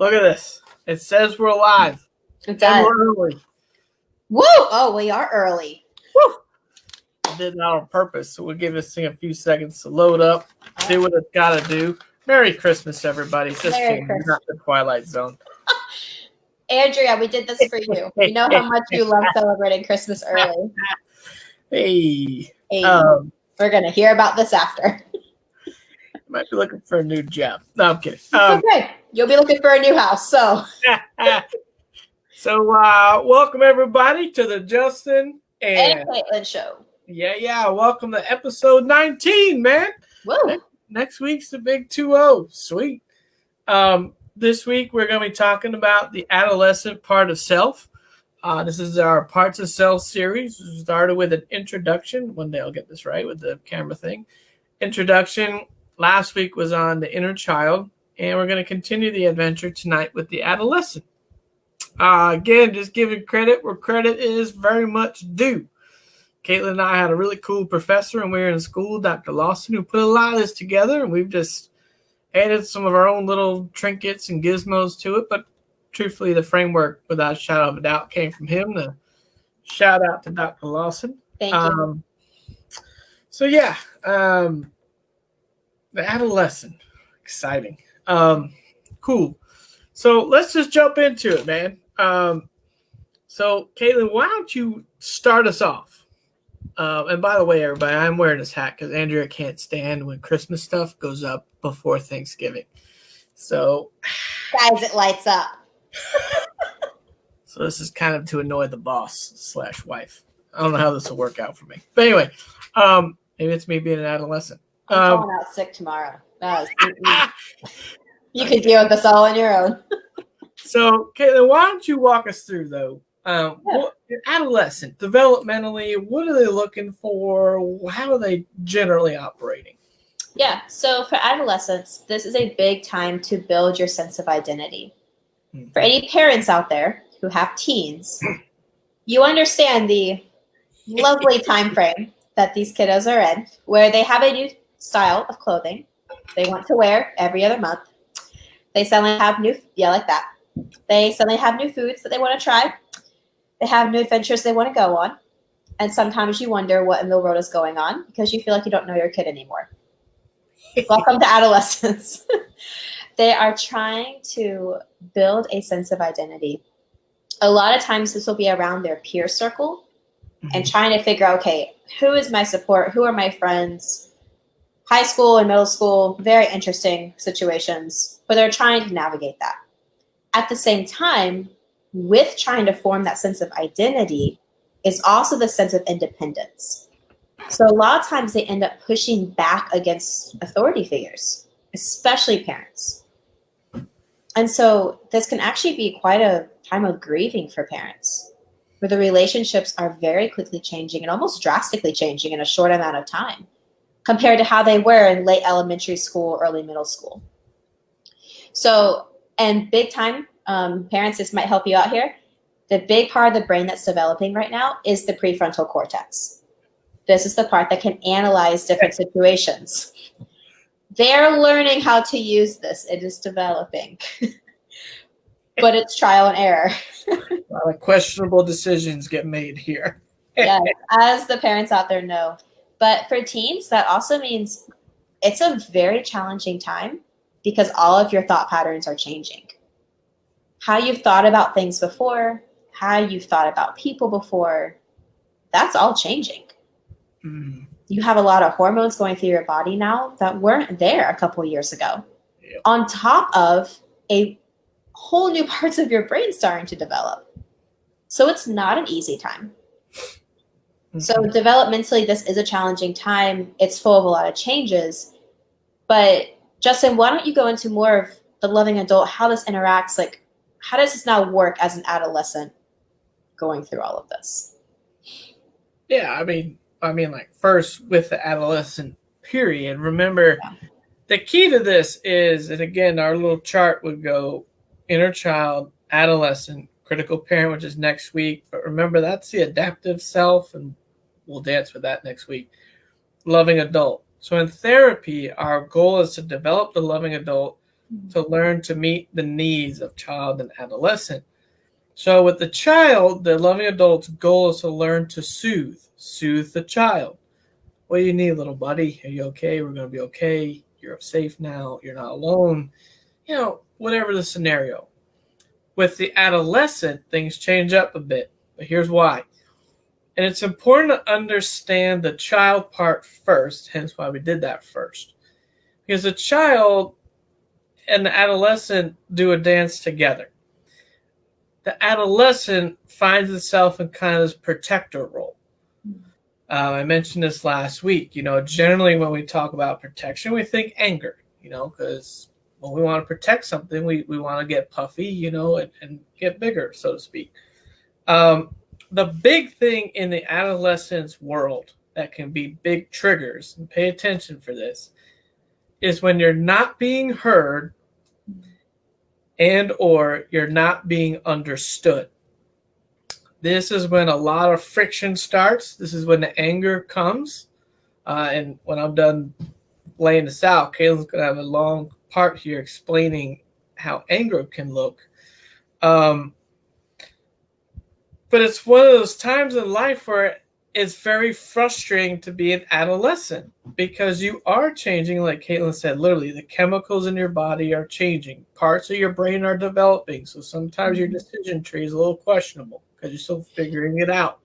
Look at this. It says we're live. It does. We're early. Woo! Oh, we are early. Woo! I did that on purpose, so we'll give this thing a few seconds to load up, do what it's got to do. Merry Christmas, everybody. Just Merry kidding. Not the Twilight Zone. Andrea, we did this for you. You know how much you love celebrating Christmas early. Hey. We're going to hear about this after. Might be looking for a new job. No, I'm kidding. Okay. You'll be looking for a new house, so. So, welcome everybody to the Justin and Caitlin show. Yeah. Welcome to episode 19, man. Woo. Next week's the big 2-0. Sweet. This week we're going to be talking about the adolescent part of self. This is our Parts of Self series. We started with an introduction. One day I'll get this right with the camera thing. Introduction. Last week was on the inner child, and we're going to continue the adventure tonight with the adolescent. Again, just giving credit where credit is very much due. Caitlin and I had a really cool professor, and we were in school, Dr. Lawson, who put a lot of this together, and we've just added some of our own little trinkets and gizmos to it. But truthfully, the framework, without a shadow of a doubt, came from him. The shout out to Dr. Lawson. Thank you. So, yeah. The adolescent. Exciting. Cool. So let's just jump into it, man. So, Caitlin, why don't you start us off? And by the way, everybody, I'm wearing this hat because Andrea can't stand when Christmas stuff goes up before Thanksgiving. So, guys, it lights up. So this is kind of to annoy the boss / wife. I don't know how this will work out for me. But anyway, maybe it's me being an adolescent. I'm calling out sick tomorrow. You can deal with this all on your own. So, Caitlin, why don't you walk us through, though? Adolescent, developmentally, what are they looking for? How are they generally operating? Yeah, so for adolescents, this is a big time to build your sense of identity. Mm-hmm. For any parents out there who have teens, you understand the lovely time frame that these kiddos are in, where they have a new style of clothing they want to wear every other month. They suddenly have They suddenly have new foods that they want to try. They have new adventures they want to go on. And sometimes you wonder what in the world is going on because you feel like you don't know your kid anymore. Welcome to adolescence. They are trying to build a sense of identity. A lot of times this will be around their peer circle and trying to figure out, okay, who is my support? Who are my friends? High school and middle school, very interesting situations, but they're trying to navigate that. At the same time, with trying to form that sense of identity is also the sense of independence. So a lot of times they end up pushing back against authority figures, especially parents. And so this can actually be quite a time of grieving for parents, where the relationships are very quickly changing and almost drastically changing in a short amount of time compared to how they were in late elementary school, early middle school. So, and big time, parents, this might help you out here. The big part of the brain that's developing right now is the prefrontal cortex. This is the part that can analyze different situations. They're learning how to use this. It is developing. But it's trial and error. A lot of questionable decisions get made here. Yes, as the parents out there know. But for teens, that also means it's a very challenging time because all of your thought patterns are changing. How you've thought about things before, how you've thought about people before, that's all changing. Mm. You have a lot of hormones going through your body now that weren't there a couple of years ago. Yep. On top of a whole new parts of your brain starting to develop. So it's not an easy time. Mm-hmm. So developmentally, this is a challenging time. It's full of a lot of changes. But Justin, why don't you go into more of the loving adult, how this interacts, like how does this now work as an adolescent going through all of this? Yeah, I mean, like first with the adolescent period, remember the key to this is, and again, our little chart would go inner child, adolescent, critical parent, which is next week. But remember, that's the adaptive self, and we'll dance with that next week. Loving adult. So in therapy, our goal is to develop the loving adult to learn to meet the needs of child and adolescent. So with the child, the loving adult's goal is to learn to soothe the child. What do you need, little buddy? Are you okay? We're going to be okay. You're safe now. You're not alone. Whatever the scenario. With the adolescent, things change up a bit, but here's why. And it's important to understand the child part first, hence why we did that first. Because the child and the adolescent do a dance together. The adolescent finds itself in kind of this protector role. I mentioned this last week. Generally when we talk about protection, we think anger, because when we want to protect something, we want to get puffy, and get bigger, so to speak. The big thing in the adolescence world that can be big triggers, and pay attention for this, is when you're not being heard and or you're not being understood. This is when a lot of friction starts. This is when the anger comes. And when I'm done laying this out, Caitlin's going to have a long part here explaining how anger can look. But it's one of those times in life where it's very frustrating to be an adolescent because you are changing, like Caitlin said, literally the chemicals in your body are changing. Parts of your brain are developing. So sometimes your decision tree is a little questionable because you're still figuring it out.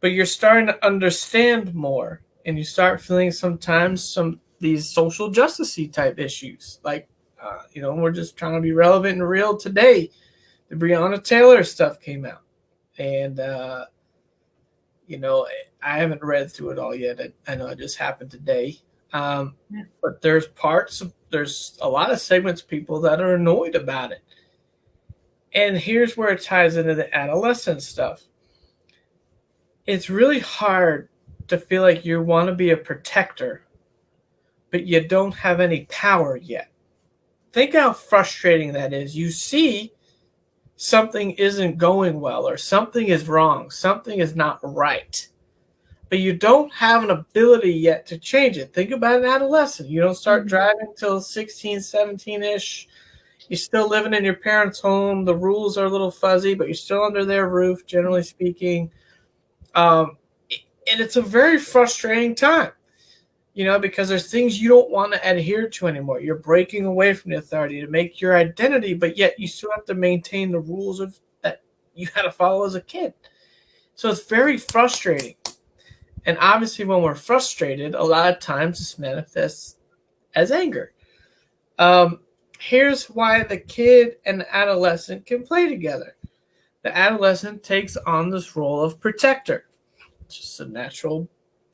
But you're starting to understand more, and you start feeling sometimes these social justice-y type issues. Like, we're just trying to be relevant and real today. The Breonna Taylor stuff came out. And, I haven't read through it all yet. I know it just happened today. But there's a lot of segments of people that are annoyed about it. And here's where it ties into the adolescent stuff. It's really hard to feel like you want to be a protector, but you don't have any power yet. Think how frustrating that is. You see something isn't going well, or something is wrong, something is not right, but you don't have an ability yet to change it. Think about an adolescent. You don't start driving till 16, 17-ish. You're still living in your parents' home. The rules are a little fuzzy, but you're still under their roof, generally speaking. And it's a very frustrating time, because there's things you don't want to adhere to anymore. You're breaking away from the authority to make your identity, but yet you still have to maintain the rules that you had to follow as a kid. So it's very frustrating. And obviously when we're frustrated, a lot of times this manifests as anger. Here's why the kid and the adolescent can play together. The adolescent takes on this role of protector. It's just a natural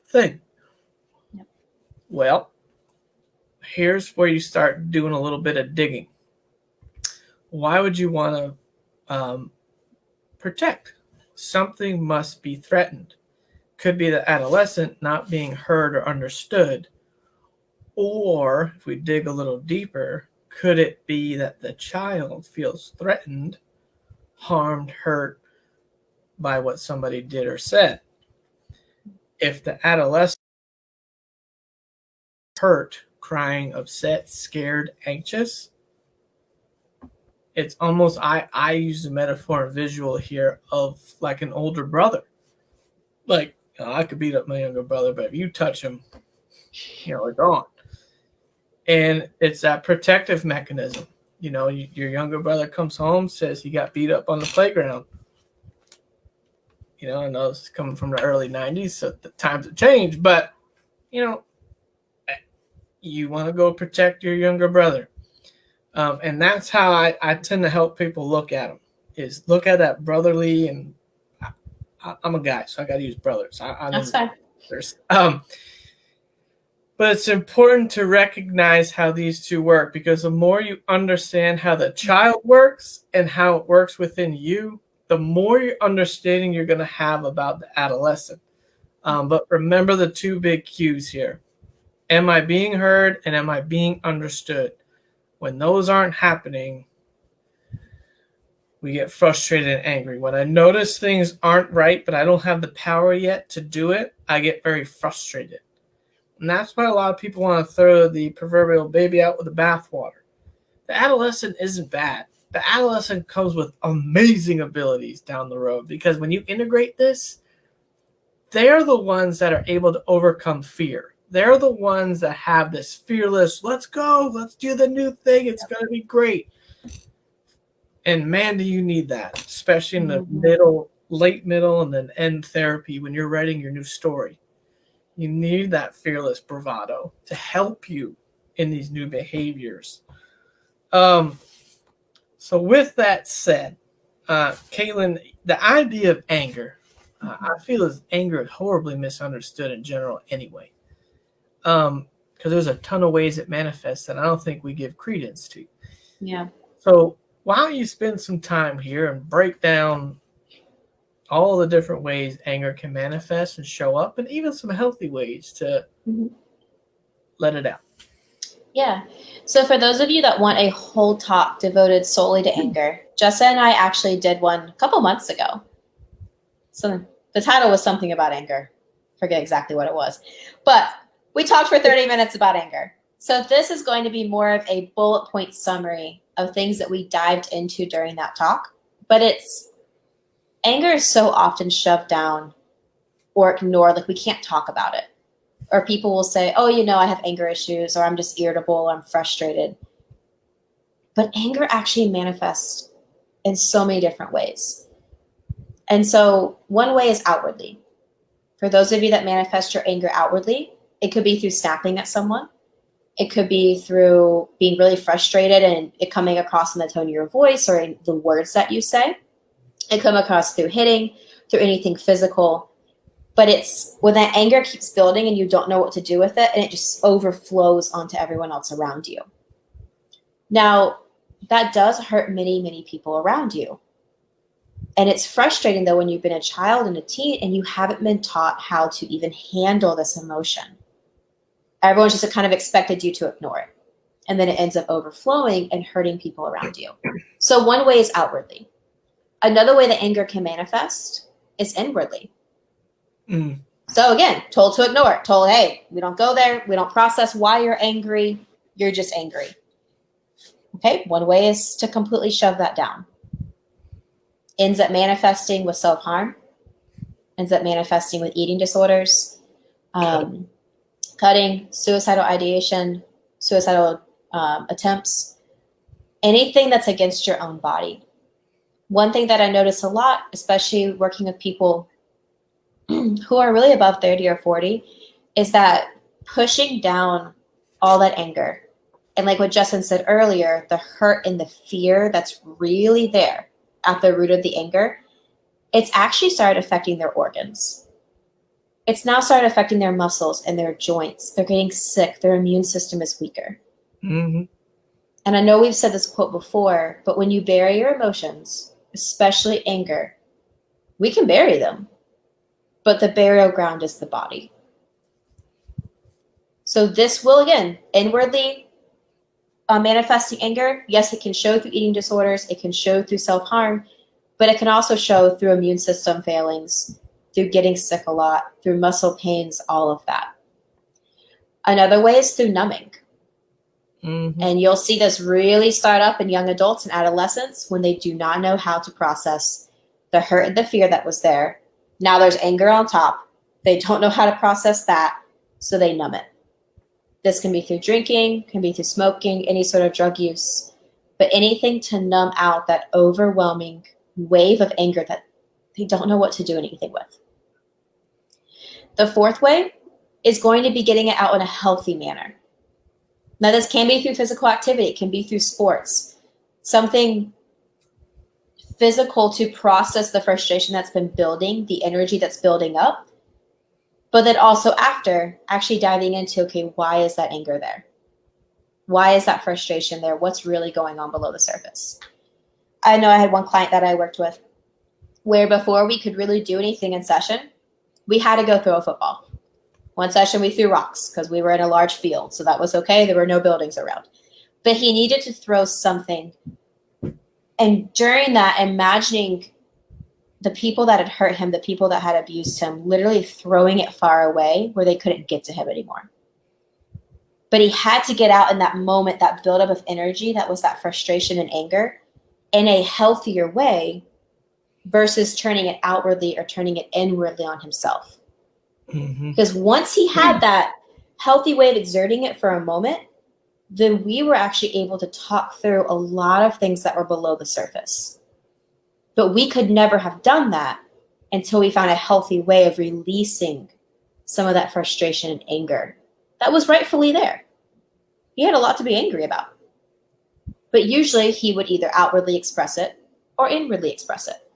thing. Yep. Well, here's where you start doing a little bit of digging. Why would you want to protect? Something must be threatened. Could be the adolescent not being heard or understood. Or, if we dig a little deeper, could it be that the child feels threatened, harmed, hurt by what somebody did or said? If the adolescent is hurt, crying, upset, scared, anxious, it's almost, I use the metaphor and visual here of like an older brother. Like, I could beat up my younger brother, but if you touch him, it's on. And it's that protective mechanism. Your younger brother comes home, says he got beat up on the playground. I know this is coming from the early 90s, so the times have changed, but, you want to go protect your younger brother. And that's how I tend to help people look at them, is look at that brotherly, and I'm a guy, so I got to use brothers. That's fine. But it's important to recognize how these two work, because the more you understand how the child works and how it works within you, the more understanding you're going to have about the adolescent. But remember the two big cues here. Am I being heard and am I being understood? When those aren't happening, we get frustrated and angry. When I notice things aren't right, but I don't have the power yet to do it, I get very frustrated. And that's why a lot of people want to throw the proverbial baby out with the bathwater. The adolescent isn't bad. The adolescent comes with amazing abilities down the road, because when you integrate this, they're the ones that are able to overcome fear. They're the ones that have this fearless, let's go, let's do the new thing, it's going to be great. And man, do you need that, especially in the late middle, and then end therapy when you're writing your new story. You need that fearless bravado to help you in these new behaviors. So with that said, Caitlin, the idea of anger, I feel as anger is horribly misunderstood in general anyway. Because there's a ton of ways it manifests that I don't think we give credence to. Yeah. So why don't you spend some time here and break down all the different ways anger can manifest and show up, and even some healthy ways to let it out. Yeah. So for those of you that want a whole talk devoted solely to anger, Jessa and I actually did one a couple months ago. So the title was something about anger. Forget exactly what it was. But we talked for 30 minutes about anger. So this is going to be more of a bullet point summary of things that we dived into during that talk. But anger is so often shoved down or ignored, like we can't talk about it. Or people will say, oh, I have anger issues, or I'm just irritable, or I'm frustrated. But anger actually manifests in so many different ways. And so one way is outwardly. For those of you that manifest your anger outwardly, it could be through snapping at someone. It could be through being really frustrated and it coming across in the tone of your voice or in the words that you say. It come across through hitting, through anything physical. But it's when that anger keeps building and you don't know what to do with it, and it just overflows onto everyone else around you. Now, that does hurt many, many people around you. And it's frustrating, though, when you've been a child and a teen and you haven't been taught how to even handle this emotion. Everyone's just kind of expected you to ignore it. And then it ends up overflowing and hurting people around you. So one way is outwardly. Another way that anger can manifest is inwardly. So again, told to ignore it. Told, hey, we don't go there. We don't process why you're angry. You're just angry. Okay, one way is to completely shove that down. Ends up manifesting with self-harm. Ends up manifesting with eating disorders, cutting, suicidal ideation, suicidal attempts, anything that's against your own body. One thing that I notice a lot, especially working with people who are really above 30 or 40, is that pushing down all that anger. And like what Justin said earlier, the hurt and the fear that's really there at the root of the anger, it's actually started affecting their organs. It's now started affecting their muscles and their joints. They're getting sick. Their immune system is weaker. And I know we've said this quote before, but when you bury your emotions, especially anger, we can bury them. But the burial ground is the body. So this will, again, inwardly manifesting anger. Yes, it can show through eating disorders. It can show through self-harm. But it can also show through immune system failings, through getting sick a lot, through muscle pains, all of that. Another way is through numbing. And you'll see this really start up in young adults and adolescents when they do not know how to process the hurt and the fear that was there. Now there's anger on top. They don't know how to process that, so they numb it. This can be through drinking, can be through smoking, any sort of drug use, but anything to numb out that overwhelming wave of anger that they don't know what to do anything with. The fourth way is going to be getting it out in a healthy manner. Now, this can be through physical activity. It can be through sports. Something physical to process the frustration that's been building, the energy that's building up. But then also after, actually diving into, okay, why is that anger there? Why is that frustration there? What's really going on below the surface? I know I had one client that I worked with where before we could really do anything in session, we had to go throw a football. One session we threw rocks because we were in a large field, so that was okay. There were no buildings around. But he needed to throw something. And during that, imagining the people that had hurt him, the people that had abused him, literally throwing it far away where they couldn't get to him anymore. But he had to get out in that moment, that buildup of energy, that was that frustration and anger, in a healthier way versus turning it outwardly or turning it inwardly on himself. Mm-hmm. Because once he had that healthy way of exerting it for a moment, then we were actually able to talk through a lot of things that were below the surface. But we could never have done that until we found a healthy way of releasing some of that frustration and anger that was rightfully there. He had a lot to be angry about. But usually he would either outwardly express it or inwardly express it.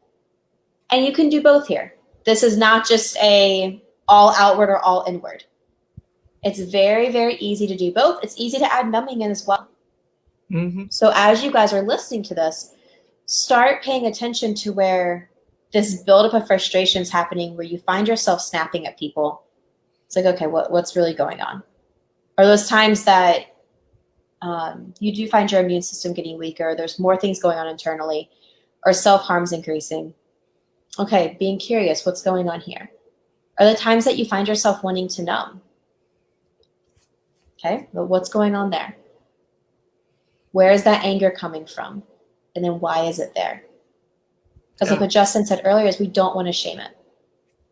And you can do both here. This is not just a all outward or all inward. It's very, very easy to do both. It's easy to add numbing in as well. Mm-hmm. So as you guys are listening to this, start paying attention to where this buildup of frustration is happening, where you find yourself snapping at people. It's like, okay, what's really going on? Or those times that you do find your immune system getting weaker, there's more things going on internally, or self-harm's increasing. Okay, being curious, what's going on here? Are the times that you find yourself wanting to numb? Okay, but what's going on there? Where is that anger coming from? And then why is it there? Because like what Justin said earlier is we don't want to shame it.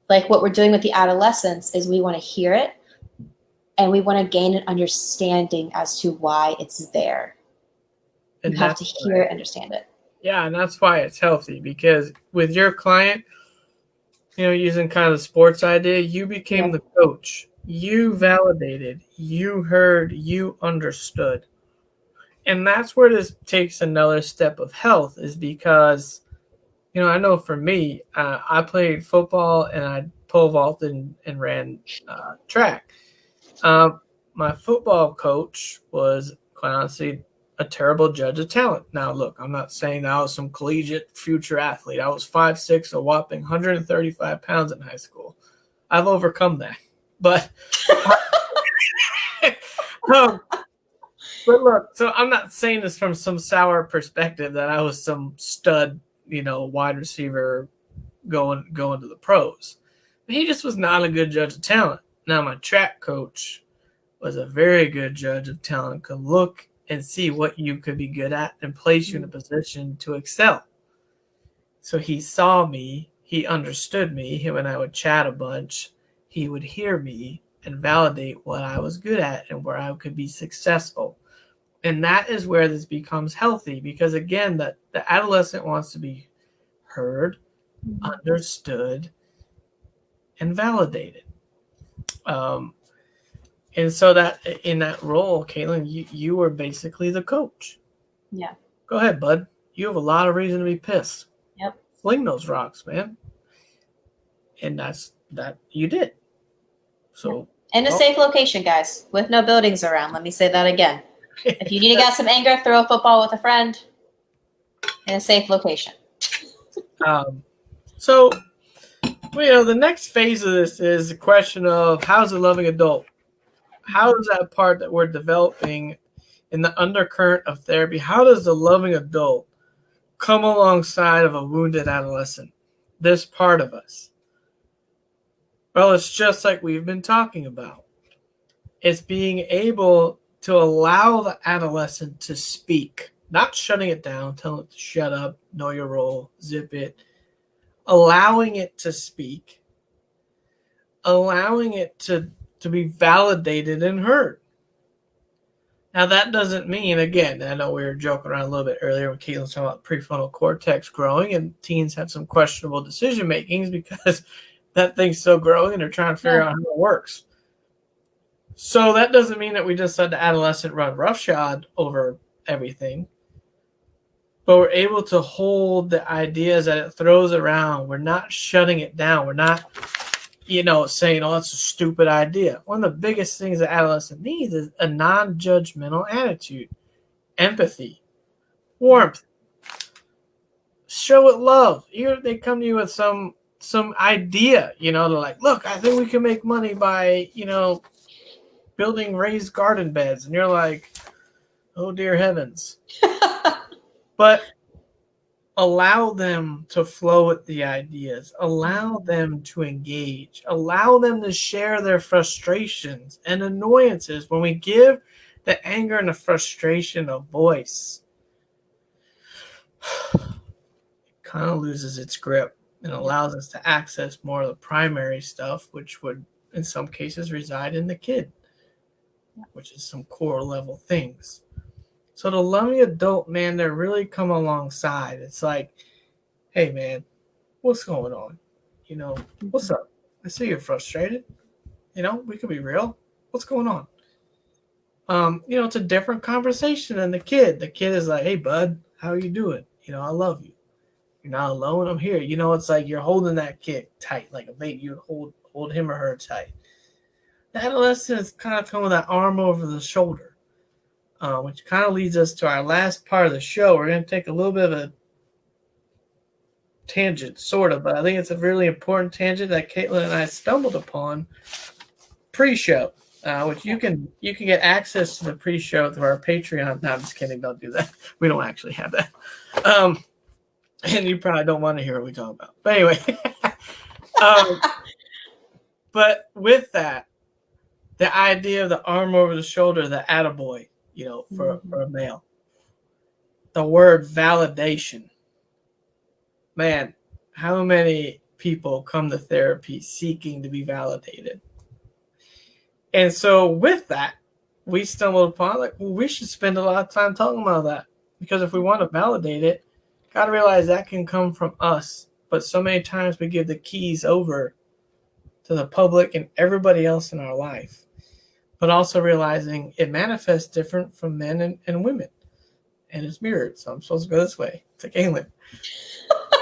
Like what we're doing with the adolescents is we want to hear it and we want to gain an understanding as to why it's there. You have to hear it, understand it. Yeah, and that's why it's healthy, because with your client, using kind of the sports idea, you became the coach. You validated, you heard, you understood. And that's where this takes another step of health, is because, I know for me, I played football and I pole vaulted and ran track. My football coach was, quite honestly, a terrible judge of talent. Now, look, I'm not saying I was some collegiate future athlete. I was 5'6", a whopping 135 pounds in high school. I've overcome that. But but look, so I'm not saying this from some sour perspective that I was some stud, wide receiver going to the pros. But he just was not a good judge of talent. Now, my track coach was a very good judge of talent, could look and see what you could be good at and place you in a position to excel. So he saw me, he understood me. Him and I would chat a bunch. He would hear me and validate what I was good at and where I could be successful. And that is where this becomes healthy, because again, the adolescent wants to be heard, understood, and validated. And so that in that role, Caitlin, you were basically the coach. Yeah. Go ahead, bud. You have a lot of reason to be pissed. Yep. Fling those rocks, man. And that's that you did. So in a safe location, guys, with no buildings around. Let me say that again. If you need to get some anger, throw a football with a friend in a safe location. So the next phase of this is the question of how's a loving adult? How is that part that we're developing in the undercurrent of therapy? How does the loving adult come alongside of a wounded adolescent? This part of us. Well, it's just like we've been talking about. It's being able to allow the adolescent to speak, not shutting it down, telling it to shut up, know your role, zip it, allowing it to speak, allowing it to be validated and heard. Now, that doesn't mean, again, I know we were joking around a little bit earlier when Caitlin was talking about prefrontal cortex growing, and teens have some questionable decision makings because that thing's still growing and they're trying to figure out how it works. So that doesn't mean that we just let the adolescent run roughshod over everything, but we're able to hold the ideas that it throws around. We're not shutting it down. We're not saying, oh, that's a stupid idea. One of the biggest things that adolescent needs is a non-judgmental attitude, empathy, warmth. Show it love. Even if they come to you with some idea, they're like, look, I think we can make money by, building raised garden beds. And you're like, oh, dear heavens. But allow them to flow with the ideas, allow them to engage, allow them to share their frustrations and annoyances. When we give the anger and the frustration a voice, it kind of loses its grip and allows us to access more of the primary stuff, which would in some cases reside in the kid, which is some core level things. So the loving adult, man, they really come alongside. It's like, hey, man, what's going on? What's up? I see you're frustrated. We could be real. What's going on? It's a different conversation than the kid. The kid is like, hey, bud, how are you doing? I love you. You're not alone. I'm here. It's like you're holding that kid tight, like a baby. You hold him or her tight. The adolescent is kind of coming with that arm over the shoulder, which kind of leads us to our last part of the show. We're going to take a little bit of a tangent, sort of, but I think it's a really important tangent that Caitlin and I stumbled upon pre-show, which you can get access to the pre-show through our Patreon. No, I'm just kidding. Don't do that. We don't actually have that. And you probably don't want to hear what we talk about. But anyway, but with that, the idea of the arm over the shoulder, the attaboy, for a male. The word validation. Man, how many people come to therapy seeking to be validated? And so with that, we stumbled upon, we should spend a lot of time talking about that. Because if we want to validate it, got to realize that can come from us. But so many times we give the keys over to the public and everybody else in our life. But also realizing it manifests different from men and women. And it's mirrored. So I'm supposed to go this way to Caitlin.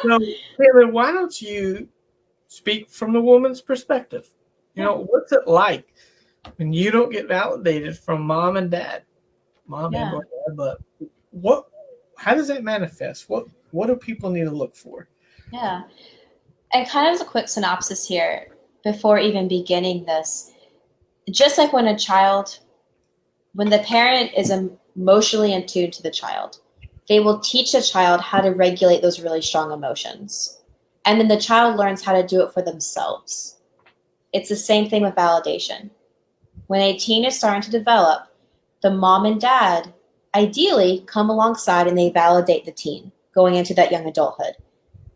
So, Caitlin, why don't you speak from the woman's perspective? What's it like when you don't get validated from mom and dad? Mom and dad, but how does that manifest? What do people need to look for? Yeah. And kind of as a quick synopsis here, before even beginning this, just like when the parent is emotionally in tune to the child, they will teach the child how to regulate those really strong emotions. And then the child learns how to do it for themselves. It's the same thing with validation. When a teen is starting to develop, the mom and dad ideally come alongside and they validate the teen going into that young adulthood.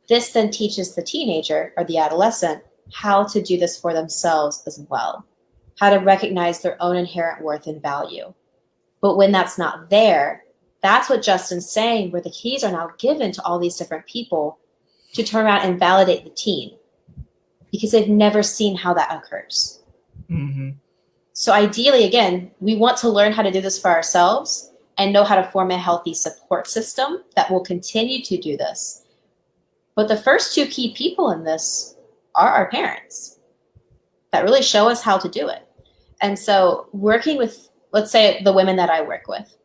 This then teaches the teenager or the adolescent how to do this for themselves as well, how to recognize their own inherent worth and value. But when that's not there, that's what Justin's saying, where the keys are now given to all these different people to turn around and validate the teen because they've never seen how that occurs. Mm-hmm. So ideally, again, we want to learn how to do this for ourselves and know how to form a healthy support system that will continue to do this. But the first two key people in this are our parents that really show us how to do it. And so working with, let's say, the women that I work with,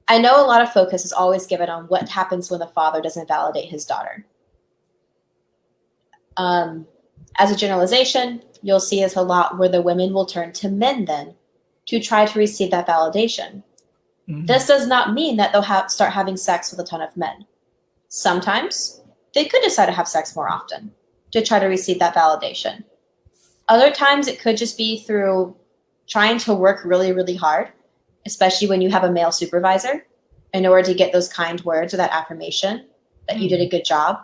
I know a lot of focus is always given on what happens when the father doesn't validate his daughter. As a generalization, you'll see it a lot where the women will turn to men then to try to receive that validation. Mm-hmm. This does not mean that they'll start having sex with a ton of men. Sometimes they could decide to have sex more often to try to receive that validation. Other times it could just be through trying to work really, really hard, especially when you have a male supervisor, in order to get those kind words or that affirmation that you did a good job.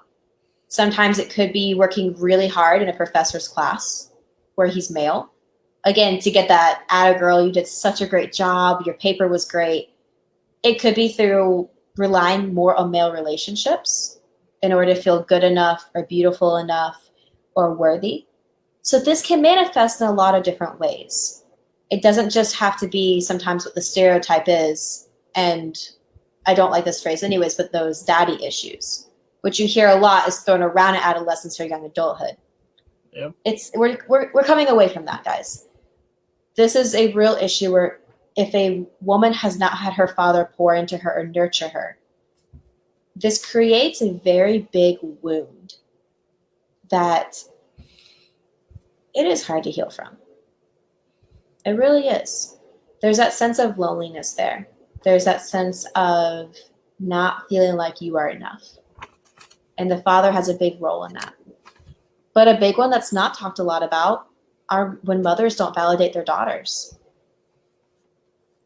Sometimes it could be working really hard in a professor's class where he's male. Again, to get that "atta girl, you did such a great job, your paper was great." It could be through relying more on male relationships in order to feel good enough or beautiful enough or worthy. So this can manifest in a lot of different ways. It doesn't just have to be sometimes what the stereotype is, and I don't like this phrase anyways, but those daddy issues, which you hear a lot is thrown around in adolescence or young adulthood. Yep. We're coming away from that, guys. This is a real issue where if a woman has not had her father pour into her or nurture her, this creates a very big wound that it is hard to heal from. It really is. There's that sense of loneliness there. There's that sense of not feeling like you are enough. And the father has a big role in that. But a big one that's not talked a lot about are when mothers don't validate their daughters.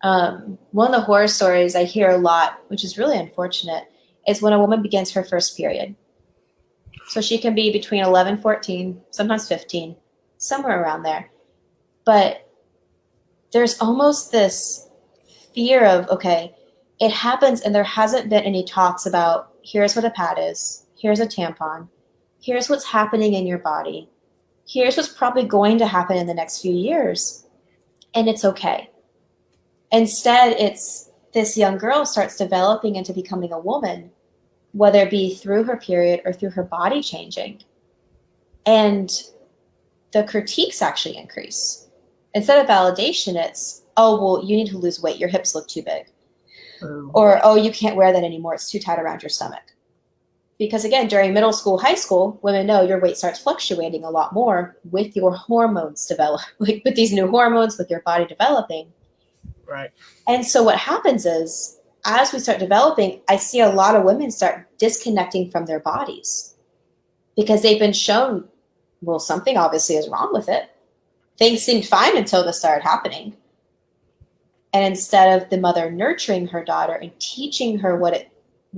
One of the horror stories I hear a lot, which is really unfortunate, is when a woman begins her first period. So she can be between 11, 14, sometimes 15, somewhere around there. But there's almost this fear of, okay, it happens and there hasn't been any talks about here's what a pad is, here's a tampon, here's what's happening in your body, here's what's probably going to happen in the next few years, and it's okay. Instead, it's this young girl starts developing into becoming a woman, whether it be through her period or through her body changing. And the critiques actually increase. Instead of validation, it's, oh, well, you need to lose weight. Your hips look too big. Or, oh, you can't wear that anymore. It's too tight around your stomach. Because again, during middle school, high school, women know your weight starts fluctuating a lot more with your hormones develop, like with these new hormones, with your body developing. Right. And so what happens is, as we start developing, I see a lot of women start disconnecting from their bodies because they've been shown, well, something obviously is wrong with it. Things seemed fine until this started happening. And instead of the mother nurturing her daughter and teaching her what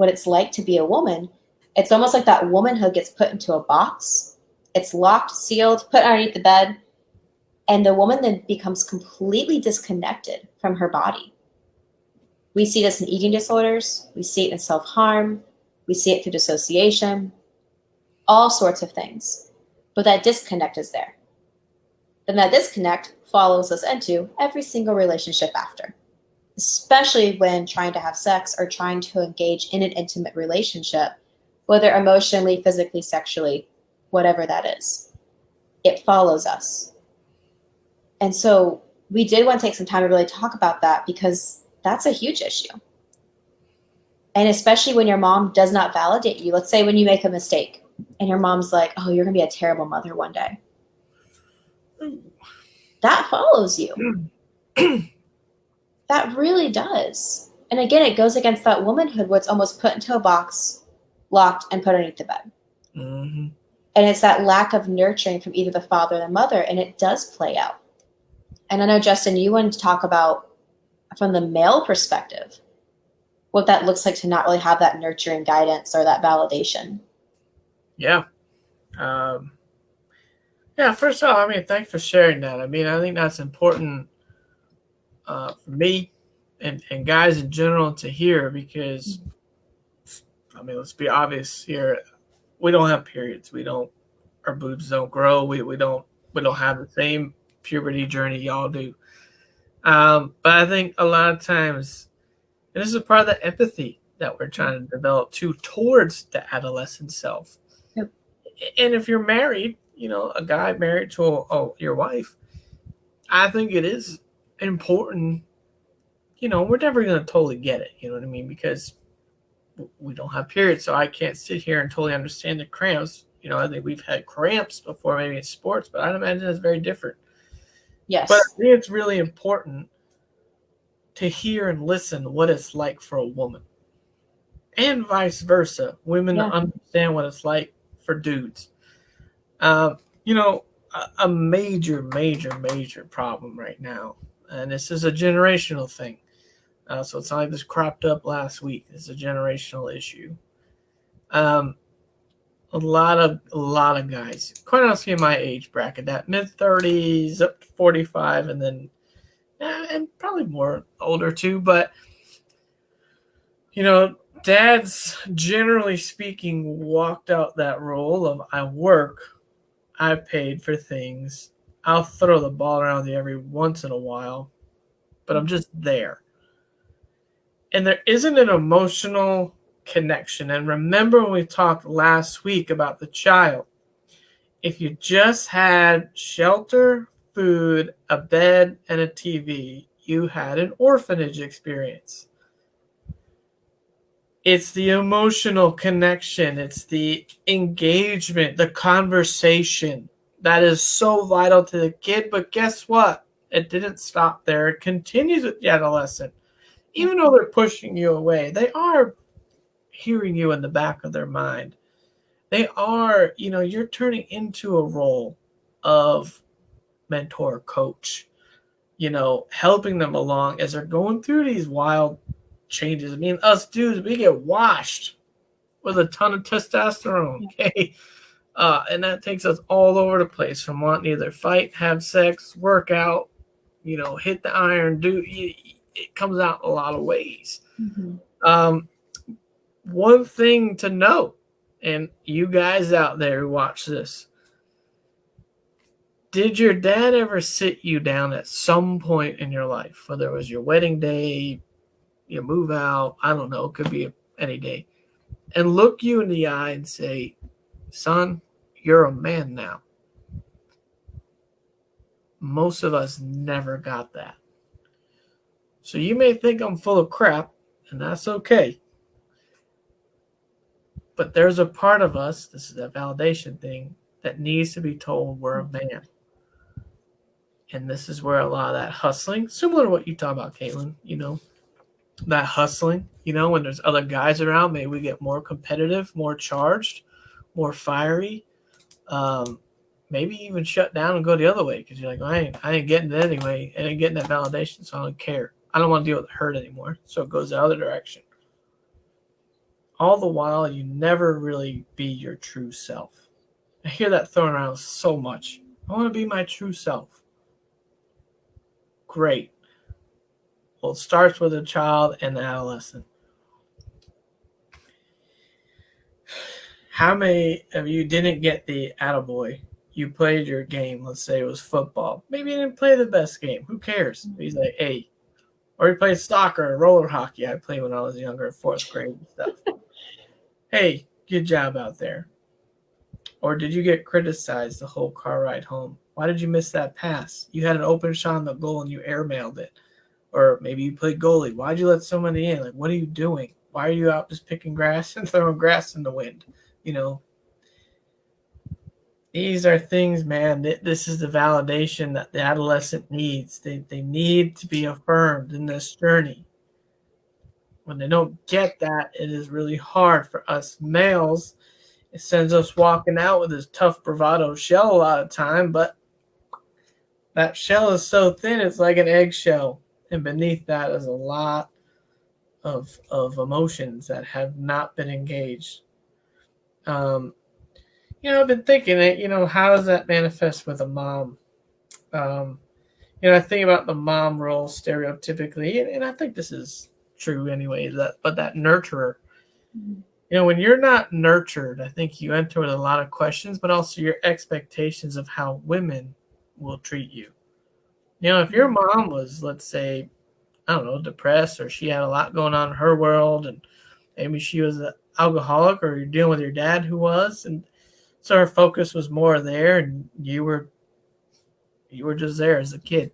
it's like to be a woman, it's almost like that womanhood gets put into a box. It's locked, sealed, put underneath the bed. And the woman then becomes completely disconnected from her body. We see this in eating disorders. We see it in self-harm. We see it through dissociation, all sorts of things. But that disconnect is there. Then that disconnect follows us into every single relationship after, especially when trying to have sex or trying to engage in an intimate relationship, whether emotionally, physically, sexually, whatever that is. It follows us. And so we did want to take some time to really talk about that because that's a huge issue. And especially when your mom does not validate you. Let's say when you make a mistake and your mom's like, oh, you're going to be a terrible mother one day. That follows you. That really does. And again, it goes against that womanhood where it's almost put into a box, locked, and put underneath the bed. Mm-hmm. And it's that lack of nurturing from either the father or the mother, and it does play out. And I know, Justin, you wanted to talk about, from the male perspective, what that looks like to not really have that nurturing guidance or that validation. Yeah. First of all, thanks for sharing that. I think that's important for me and guys in general to hear because, let's be obvious here. We don't have periods. Our boobs don't grow. We don't have the same puberty journey y'all do. But I think a lot of times, and this is part of the empathy that we're trying to develop towards the adolescent self. Yep. And if you're married, a guy married to your wife, I think it is important. We're never going to totally get it. You know what I mean? Because we don't have periods, so I can't sit here and totally understand the cramps. I think we've had cramps before, maybe in sports, but I'd imagine it's very different. Yes. But I think it's really important to hear and listen what it's like for a woman. And vice versa. Women understand what it's like for dudes. A major problem right now, and this is a generational thing. So it's not like this cropped up last week. It's a generational issue. A lot of guys, quite honestly, in my age bracket, that mid-30s up to 45, and then and probably more older too. But dads, generally speaking, walked out that role of I work, I paid for things, I'll throw the ball around you every once in a while, but I'm just there. And there isn't an emotional connection. And remember when we talked last week about the child, if you just had shelter, food, a bed, and a TV, you had an orphanage experience. It's the emotional connection. It's the engagement, the conversation that is so vital to the kid. But guess what? It didn't stop there. It continues with the adolescent. Even though they're pushing you away, they are hearing you in the back of their mind. They are, you're turning into a role of mentor, coach, helping them along as they're going through these wild changes. I mean, us dudes, we get washed with a ton of testosterone, okay? And that takes us all over the place from wanting to either fight, have sex, work out, hit the iron, it comes out a lot of ways. One thing to know, and you guys out there who watch this, did your dad ever sit you down at some point in your life, whether it was your wedding day, you move out, I don't know, it could be any day, and look you in the eye and say, son, you're a man now? Most of us never got that. So you may think I'm full of crap, and that's okay. But there's a part of us, this is a validation thing, that needs to be told we're a man. And this is where a lot of that hustling, similar to what you talk about, Caitlin, that hustling, when there's other guys around, maybe we get more competitive, more charged, more fiery, maybe even shut down and go the other way because you're like, I ain't getting it anyway. I ain't getting that validation, so I don't care. I don't want to deal with the hurt anymore. So it goes the other direction. All the while, you never really be your true self. I hear that thrown around so much. I want to be my true self. Great. Well, it starts with a child and an adolescent. How many of you didn't get the attaboy? You played your game. Let's say it was football. Maybe you didn't play the best game. Who cares? He's like, hey. Or you played soccer or roller hockey. I played when I was younger, 4th grade and stuff. Hey, good job out there. Or did you get criticized the whole car ride home? Why did you miss that pass? You had an open shot on the goal and you airmailed it. Or maybe you played goalie. Why'd you let so many in? Like, what are you doing? Why are you out just picking grass and throwing grass in the wind? These are things, man. This is the validation that the adolescent needs. They need to be affirmed in this journey. When they don't get that, it is really hard for us males. It sends us walking out with this tough bravado shell a lot of time, but that shell is so thin, it's like an eggshell. And beneath that is a lot of emotions that have not been engaged. I've been thinking it, how does that manifest with a mom? I think about the mom role stereotypically, and I think this is true anyway, but that nurturer. When you're not nurtured, I think you enter with a lot of questions, but also your expectations of how women will treat you. If your mom was, let's say, I don't know, depressed, or she had a lot going on in her world, and maybe she was an alcoholic, or you're dealing with your dad who was, and so her focus was more there, and you were just there as a kid.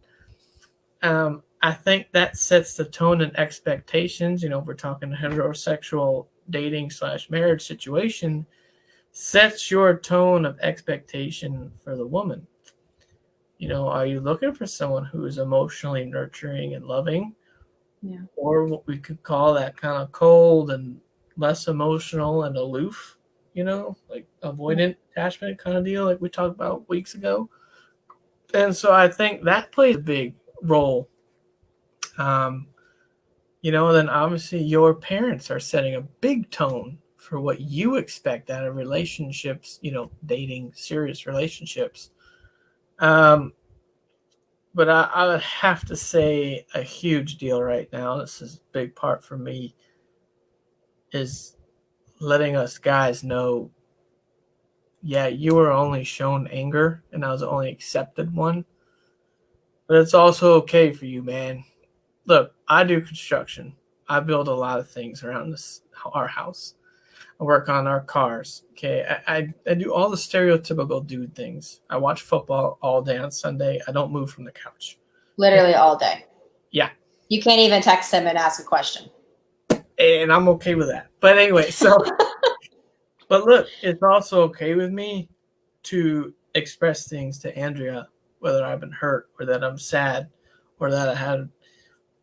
I think that sets the tone and expectations. If we're talking heterosexual dating / marriage situation, sets your tone of expectation for the woman. Are you looking for someone who is emotionally nurturing and loving? Yeah. Or what we could call that kind of cold and less emotional and aloof, like avoidant attachment kind of deal like we talked about weeks ago. And so I think that plays a big role. Then obviously your parents are setting a big tone for what you expect out of relationships, dating, serious relationships. But I would have to say a huge deal right now, this is a big part for me, is letting us guys know, yeah, you were only shown anger and I was the only accepted one. But it's also okay for you, man. Look, I do construction. I build a lot of things around our house. I work on our cars. Okay, I do all the stereotypical dude things. I watch football all day on Sunday. I don't move from the couch. Literally all day. Yeah. You can't even text him and ask a question. And I'm okay with that. But anyway, but look, it's also okay with me to express things to Andrea, whether I've been hurt or that I'm sad or that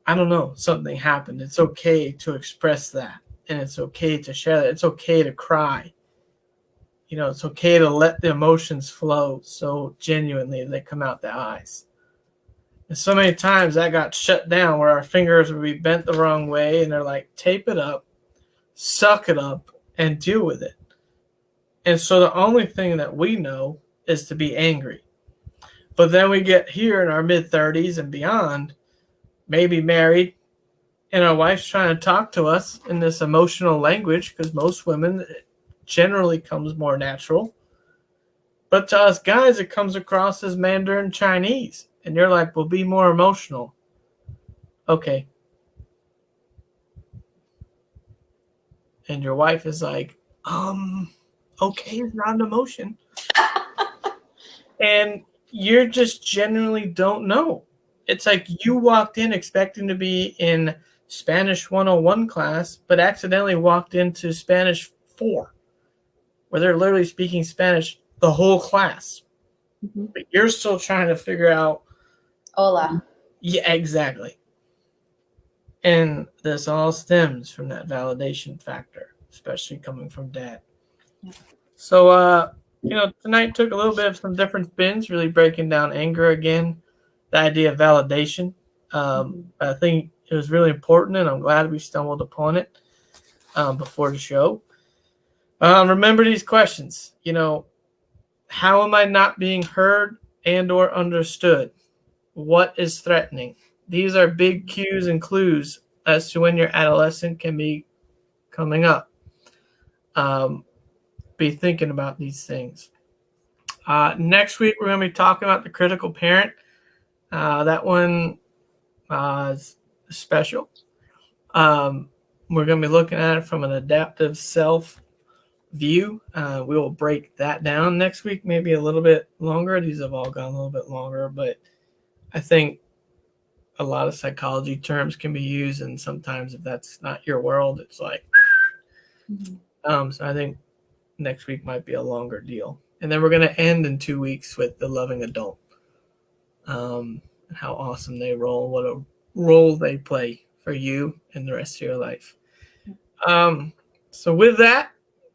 I don't know, something happened. It's okay to express that. and it's okay to share that. It's okay to cry. It's okay to let the emotions flow so genuinely they come out the eyes. And so many times that got shut down where our fingers would be bent the wrong way, and they're like, tape it up, suck it up, and deal with it. And so the only thing that we know is to be angry. But then we get here in our mid-30s and beyond, maybe married, and our wife's trying to talk to us in this emotional language, because most women, it generally comes more natural. But to us guys, it comes across as Mandarin Chinese. And you're like, well, be more emotional. Okay. And your wife is like, okay is not an emotion. And you just genuinely don't know. It's like you walked in expecting to be in Spanish 101 class, but accidentally walked into Spanish 4, where they're literally speaking Spanish the whole class. Mm-hmm. But you're still trying to figure out. Hola. Yeah, exactly. And this all stems from that validation factor, especially coming from dad. Yeah. So, tonight took a little bit of some different spins, really breaking down anger again, the idea of validation. I think it was really important, and I'm glad we stumbled upon it before the show. Remember these questions. How am I not being heard and or understood? What is threatening? These are big cues and clues as to when your adolescent can be coming up. Be thinking about these things. Next week, we're going to be talking about the critical parent. That one is special. We're going to be looking at it from an adaptive self view. We will break that down next week, maybe a little bit longer. These have all gone a little bit longer, but I think a lot of psychology terms can be used, and sometimes if that's not your world, it's like, so I think next week might be a longer deal. And then we're going to end in 2 weeks with the loving adult. How awesome they roll, what a role they play for you and the rest of your life. So with that,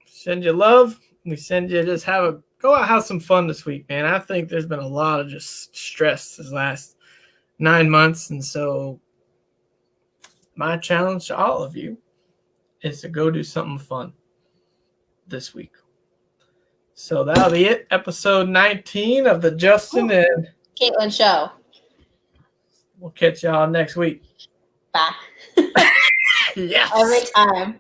send you love. We send you just go out, have some fun this week, man. I think there's been a lot of just stress this last 9 months. And so my challenge to all of you is to go do something fun this week. So that'll be it. Episode 19 of the Justin and Caitlin show. We'll catch y'all next week. Bye. Yes. Every time.